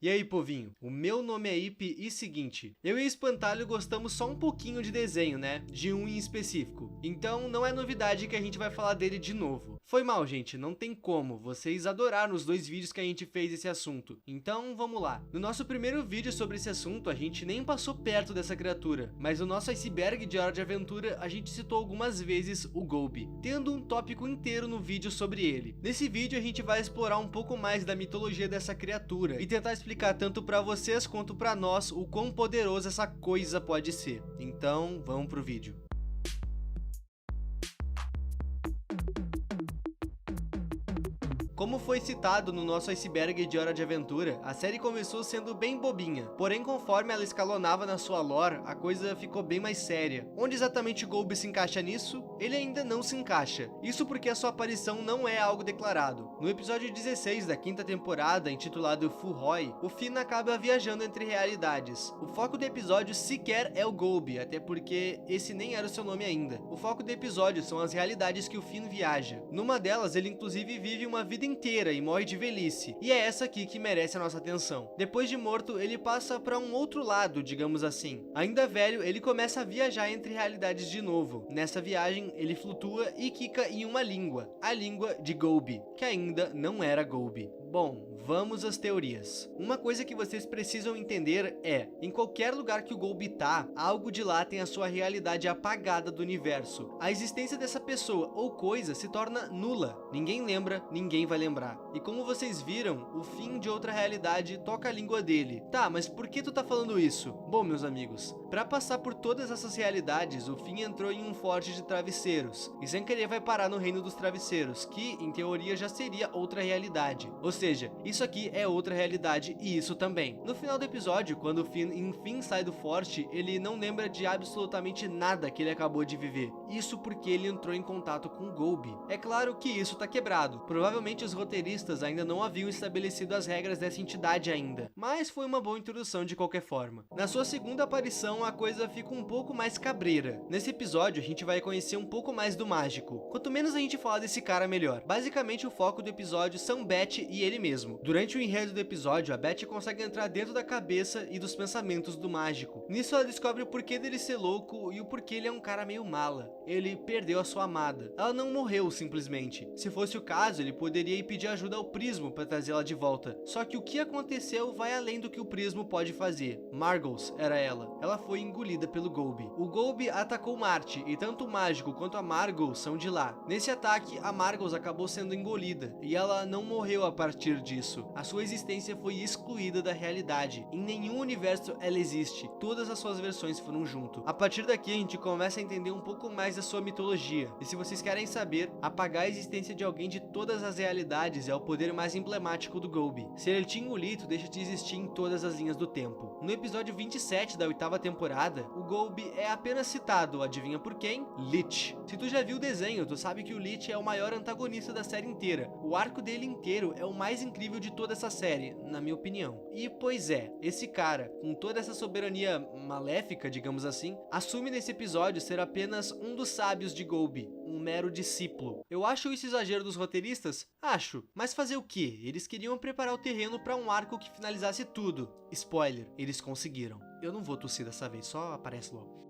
E aí, povinho? O meu nome é Ipe e seguinte, eu e Espantalho gostamos só um pouquinho de desenho, né? De um em específico. Então não é novidade que a gente vai falar dele de novo. Foi mal, gente, não tem como. Vocês adoraram os 2 vídeos que a gente fez esse assunto. Então vamos lá. No nosso primeiro vídeo sobre esse assunto, a gente nem passou perto dessa criatura. Mas no nosso iceberg de Hora de Aventura, a gente citou algumas vezes o Golby, tendo um tópico inteiro no vídeo sobre ele. Nesse vídeo a gente vai explorar um pouco mais da mitologia dessa criatura e tentar explicar tanto para vocês quanto para nós o quão poderoso essa coisa pode ser. Então vamos pro vídeo. Como foi citado no nosso iceberg de Hora de Aventura, a série começou sendo bem bobinha, porém conforme ela escalonava na sua lore, a coisa ficou bem mais séria. Onde exatamente Golby se encaixa nisso? Ele ainda não se encaixa, isso porque a sua aparição não é algo declarado. No episódio 16 da 5ª temporada, intitulado Fullroy, o Finn acaba viajando entre realidades. O foco do episódio sequer é o Golby, até porque esse nem era o seu nome ainda. O foco do episódio são as realidades que o Finn viaja. Numa delas, ele inclusive vive uma vida inteira e morre de velhice, e é essa aqui que merece a nossa atenção. Depois de morto, ele passa para um outro lado, digamos assim. Ainda velho, ele começa a viajar entre realidades de novo. Nessa viagem, ele flutua e quica em uma língua, a língua de Golby, que ainda não era Golby. Bom, vamos às teorias. Uma coisa que vocês precisam entender é, em qualquer lugar que o Golby tá, algo de lá tem a sua realidade apagada do universo. A existência dessa pessoa ou coisa se torna nula. Ninguém lembra, ninguém vai lembrar. E como vocês viram, o Finn de outra realidade toca a língua dele. Tá, mas por que tu tá falando isso? Bom, meus amigos, para passar por todas essas realidades, o Finn entrou em um forte de travesseiros, e sem querer vai parar no reino dos travesseiros, que, em teoria, já seria outra realidade. Ou seja, isso aqui é outra realidade e isso também. No final do episódio, quando o Finn enfim sai do forte, ele não lembra de absolutamente nada que ele acabou de viver. Isso porque ele entrou em contato com o Golby. É claro que isso tá quebrado. Provavelmente os roteiristas ainda não haviam estabelecido as regras dessa entidade ainda, mas foi uma boa introdução de qualquer forma. Na sua segunda aparição, a coisa fica um pouco mais cabreira. Nesse episódio, a gente vai conhecer um pouco mais do mágico. Quanto menos a gente falar desse cara, melhor. Basicamente, o foco do episódio são Beth e ele mesmo. Durante o enredo do episódio, a Beth consegue entrar dentro da cabeça e dos pensamentos do mágico. Nisso, ela descobre o porquê dele ser louco e o porquê ele é um cara meio mala. Ele perdeu a sua amada. Ela não morreu, simplesmente. Se fosse o caso, ele poderia ir pedir ajuda ao Prismo para trazê-la de volta. Só que o que aconteceu vai além do que o Prismo pode fazer. Margles era ela. Ela foi engolida pelo Golby. O Golby atacou Marte, e tanto o mágico quanto a Margles são de lá. Nesse ataque, a Margles acabou sendo engolida, e ela não morreu a partir disso. A sua existência foi excluída da realidade. Em nenhum universo ela existe. Todas as suas versões foram junto. A partir daqui, a gente começa a entender um pouco mais da sua mitologia. E se vocês querem saber, apagar a existência de alguém de todas as realidades é o poder mais emblemático do Golby. Se ele te engolir, tu deixa de existir em todas as linhas do tempo. No episódio 27 da 8ª temporada, o Golby é apenas citado, adivinha por quem? Lich. Se tu já viu o desenho, tu sabe que o Lich é o maior antagonista da série inteira. O arco dele inteiro é o mais incrível de toda essa série, na minha opinião. E pois é, esse cara, com toda essa soberania maléfica, digamos assim, assume nesse episódio ser apenas um dos sábios de Golby, um mero discípulo. Eu acho isso exagero dos roteiristas? Acho, mas fazer o quê? Eles queriam preparar o terreno para um arco que finalizasse tudo. Spoiler, eles conseguiram. Eu não vou tossir dessa vez, só aparece logo.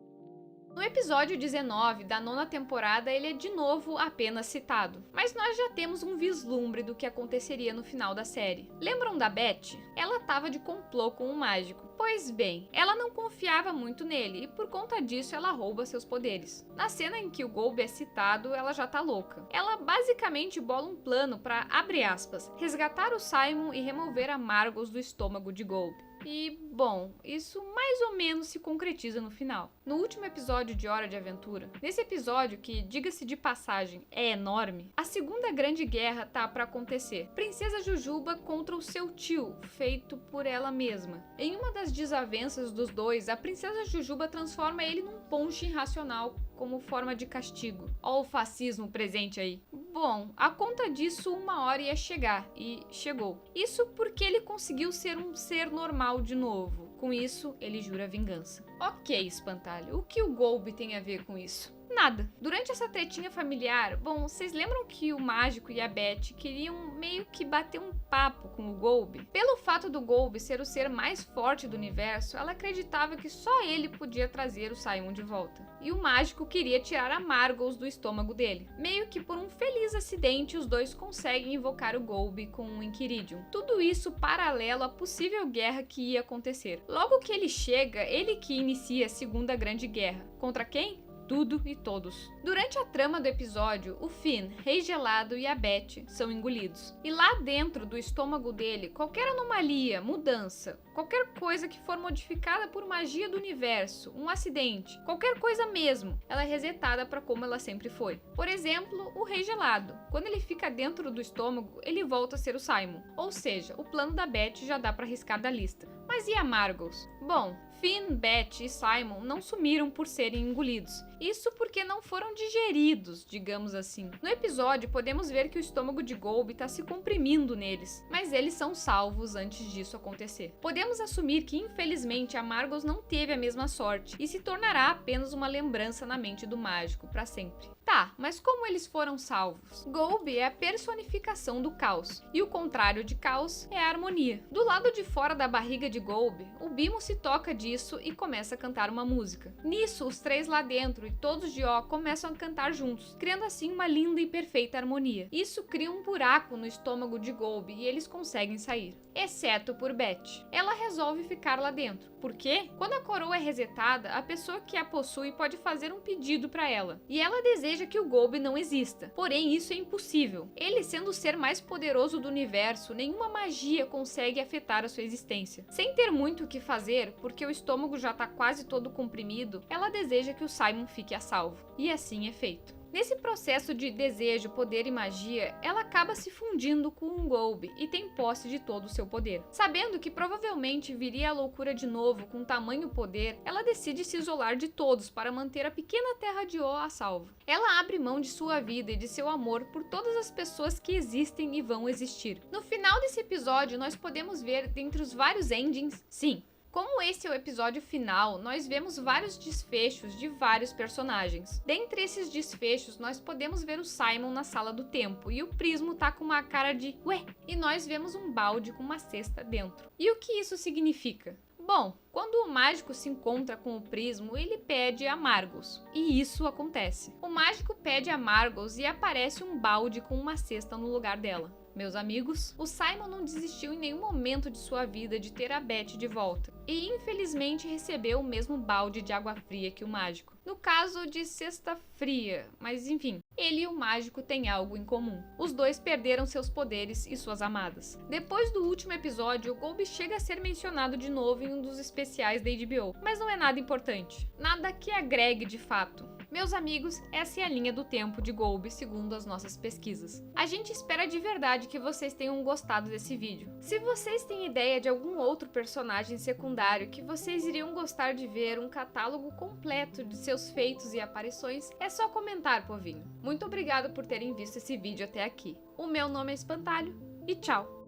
No episódio 19 da 9ª temporada, ele é de novo apenas citado, mas nós já temos um vislumbre do que aconteceria no final da série. Lembram da Beth? Ela tava de complô com o mágico. Pois bem, ela não confiava muito nele e por conta disso ela rouba seus poderes. Na cena em que o Golby é citado, ela já tá louca. Ela basicamente bola um plano para, abre aspas, resgatar o Simon e remover a Margles do estômago de Golby. E, bom, isso mais ou menos se concretiza no final. No último episódio de Hora de Aventura, nesse episódio que, diga-se de passagem, é enorme, a segunda grande guerra tá pra acontecer. Princesa Jujuba contra o seu tio, feito por ela mesma. Em uma das desavenças dos dois, a Princesa Jujuba transforma ele num ponche irracional como forma de castigo. Ó o fascismo presente aí. Bom, a conta disso uma hora ia chegar, e chegou. Isso porque ele conseguiu ser um ser normal de novo. Com isso, ele jura vingança. Ok, espantalho, o que o Golby tem a ver com isso? nada. Durante essa tretinha familiar, bom, vocês lembram que o Mágico e a Beth queriam meio que bater um papo com o Golby? Pelo fato do Golby ser o ser mais forte do universo, ela acreditava que só ele podia trazer o Simon de volta. E o Mágico queria tirar a Margles do estômago dele. Meio que por um feliz acidente, os dois conseguem invocar o Golby com o Inquiridium. Tudo isso paralelo à possível guerra que ia acontecer. Logo que ele chega, ele que inicia a Segunda Grande Guerra. Contra quem? Tudo e todos. Durante a trama do episódio, o Finn, Rei Gelado e a Beth são engolidos. E lá dentro do estômago dele, qualquer anomalia, mudança, qualquer coisa que for modificada por magia do universo, um acidente, qualquer coisa mesmo, ela é resetada para como ela sempre foi. Por exemplo, o Rei Gelado. Quando ele fica dentro do estômago, ele volta a ser o Simon. Ou seja, o plano da Beth já dá para riscar da lista. Mas e a Margles? Bom, Finn, Beth e Simon não sumiram por serem engolidos. Isso porque não foram digeridos, digamos assim. No episódio, podemos ver que o estômago de Golby está se comprimindo neles, mas eles são salvos antes disso acontecer. Podemos assumir que, infelizmente, a Margles não teve a mesma sorte e se tornará apenas uma lembrança na mente do Mágico para sempre. Tá, mas como eles foram salvos? Golby é a personificação do caos, e o contrário de caos é a harmonia. Do lado de fora da barriga de Golby, o Bimo se toca disso e começa a cantar uma música. Nisso, os três lá dentro e todos de Ó começam a cantar juntos, criando assim uma linda e perfeita harmonia. Isso cria um buraco no estômago de Golby e eles conseguem sair. Exceto por Beth. Ela resolve ficar lá dentro. Por quê? Quando a coroa é resetada, a pessoa que a possui pode fazer um pedido para ela. E ela deseja que o Golby não exista. Porém, isso é impossível. Ele sendo o ser mais poderoso do universo, nenhuma magia consegue afetar a sua existência. Sem ter muito o que fazer, porque o estômago já está quase todo comprimido, ela deseja que o Simon fique a salvo. E assim é feito. Nesse processo de desejo, poder e magia, ela acaba se fundindo com o Golby e tem posse de todo o seu poder. Sabendo que provavelmente viria a loucura de novo com tamanho poder, ela decide se isolar de todos para manter a pequena terra de Ó a salvo. Ela abre mão de sua vida e de seu amor por todas as pessoas que existem e vão existir. No final desse episódio, nós podemos ver, dentre os vários endings, sim, como esse é o episódio final, nós vemos vários desfechos de vários personagens. Dentre esses desfechos, nós podemos ver o Simon na sala do tempo e o Prismo tá com uma cara de ué, e nós vemos um balde com uma cesta dentro. E o que isso significa? Bom, quando o Mágico se encontra com o Prismo, ele pede a Margles. E isso acontece. O Mágico pede a Margles e aparece um balde com uma cesta no lugar dela. Meus amigos, o Simon não desistiu em nenhum momento de sua vida de ter a Beth de volta. E infelizmente recebeu o mesmo balde de água fria que o Mágico. No caso de cesta fria, mas enfim, ele e o Mágico têm algo em comum. Os dois perderam seus poderes e suas amadas. Depois do último episódio, o Golby chega a ser mencionado de novo em um dos especiais da HBO, mas não é nada importante. Nada que agregue de fato. Meus amigos, essa é a linha do tempo de Golby segundo as nossas pesquisas. A gente espera de verdade que vocês tenham gostado desse vídeo. Se vocês têm ideia de algum outro personagem secundário que vocês iriam gostar de ver um catálogo completo de seus feitos e aparições, é só comentar, povinho. Muito obrigado por terem visto esse vídeo até aqui. O meu nome é Espantalho e tchau!